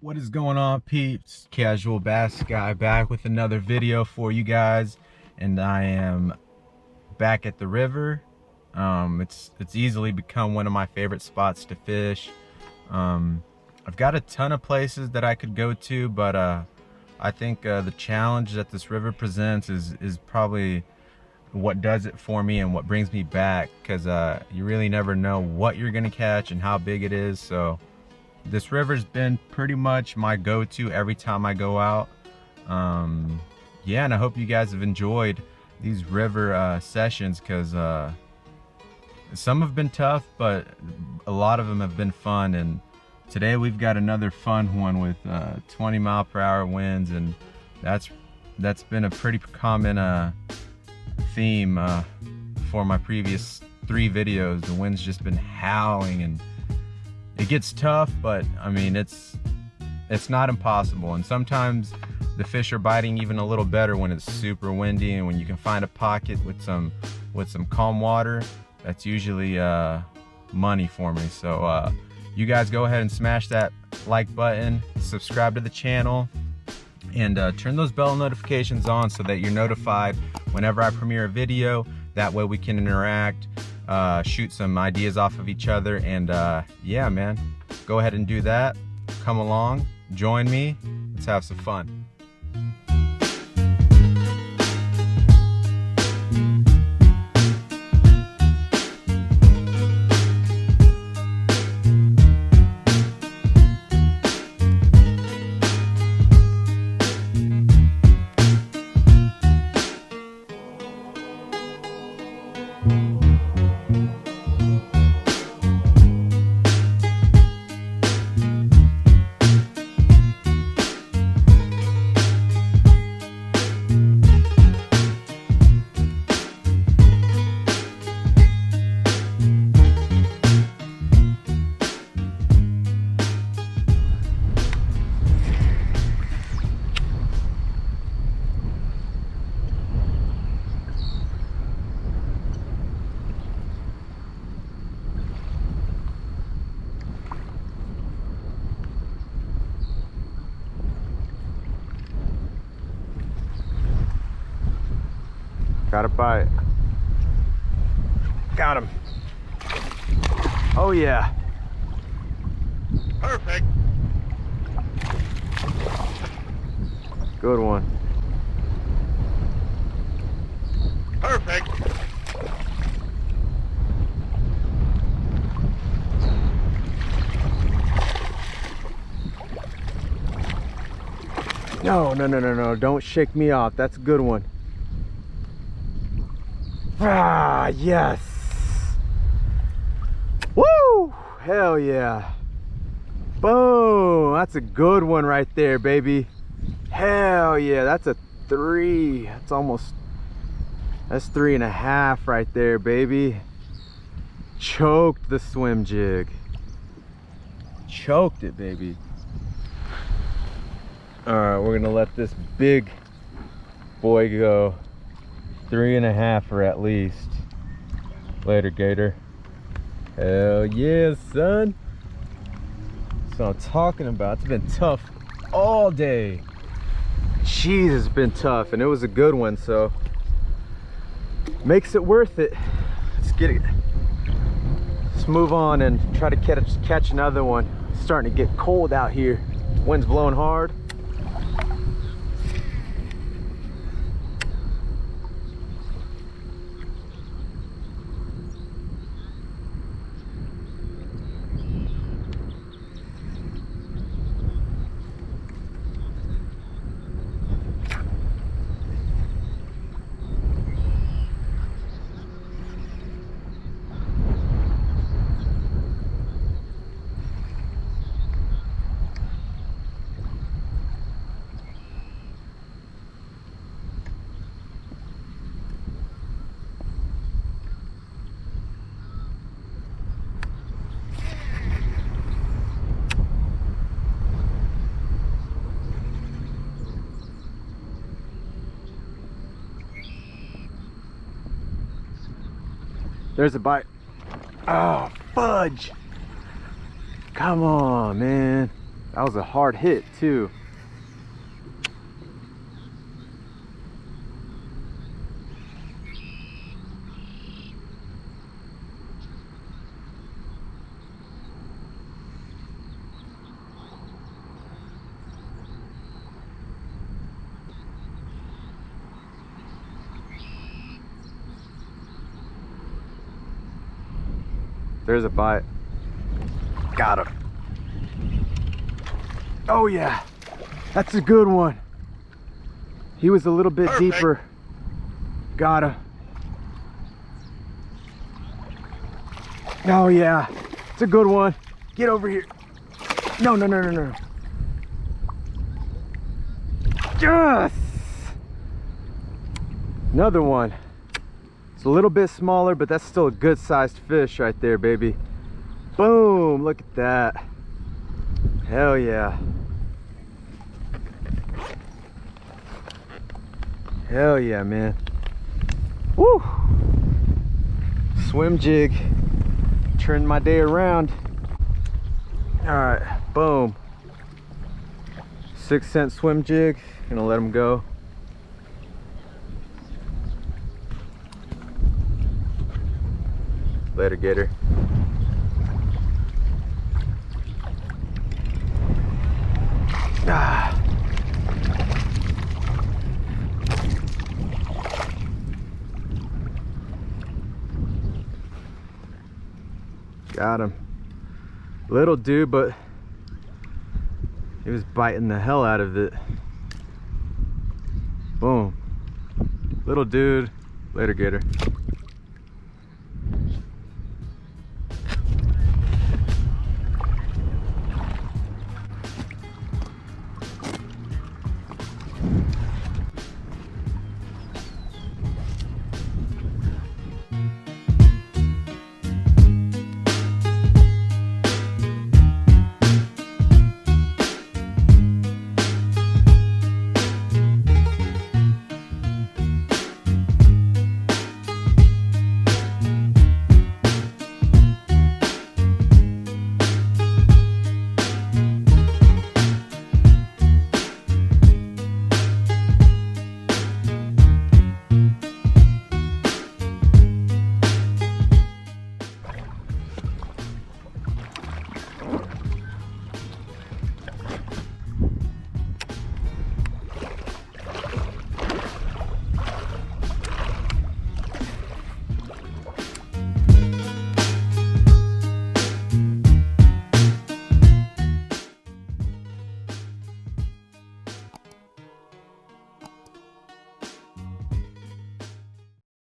What is going on, peeps? Casual Bass Guy back with another video for you guys, and I am back at the river. It's easily become one of my favorite spots to fish. I've got a ton of places that I could go to, but I think the challenge that this river presents is probably what does it for me and what brings me back, because you really never know what you're gonna catch and how big it is. So this river's been pretty much my go-to every time I go out. Yeah, and I hope you guys have enjoyed these river sessions, because some have been tough, but a lot of them have been fun. And today we've got another fun one with 20-mile-per-hour winds, and that's been a pretty common theme for my previous 3 videos. The wind's just been howling, and it gets tough, but I mean, it's not impossible. And sometimes the fish are biting even a little better when it's super windy, and when you can find a pocket with some calm water, that's usually money for me. So you guys go ahead and smash that like button, subscribe to the channel, and turn those bell notifications on so that you're notified whenever I premiere a video. That way we can interact, shoot some ideas off of each other, and yeah, man, go ahead and do that. Come along, join me, let's have some fun. Got a bite. Got him. Oh yeah. Perfect. Good one. Perfect. No. Don't shake me off. That's a good one. Ah, yes. Woo! Hell yeah. Boom! That's a good one right there, baby. Hell yeah. That's a 3. That's 3.5 right there, baby. Choked the swim jig. Choked it, baby. All right, we're gonna let this big boy go. 3.5 or at least. Later, gator. Hell yeah, son. That's what I'm talking about. It's been tough all day. Jeez, it's been tough, and it was a good one, so makes it worth it. Let's get it. Let's move on and try to catch another one. It's starting to get cold out here. Wind's blowing hard. There's a bite. Oh, fudge. Come on, man. That was a hard hit too. There's a bite. Got him. Oh yeah, that's a good one. He was a little bit deeper. Got him. Oh yeah, it's a good one. Get over here. No, no, no, no, no. Yes! Another one. It's a little bit smaller, but that's still a good sized fish right there, baby. Boom, look at that. Hell yeah. Hell yeah, man. Woo! Swim jig. Turn my day around. All right, boom. 6-cent swim jig. Gonna let him go. Later, gator. Ah. Got him. Little dude, but he was biting the hell out of it. Boom. Little dude. Later, gator.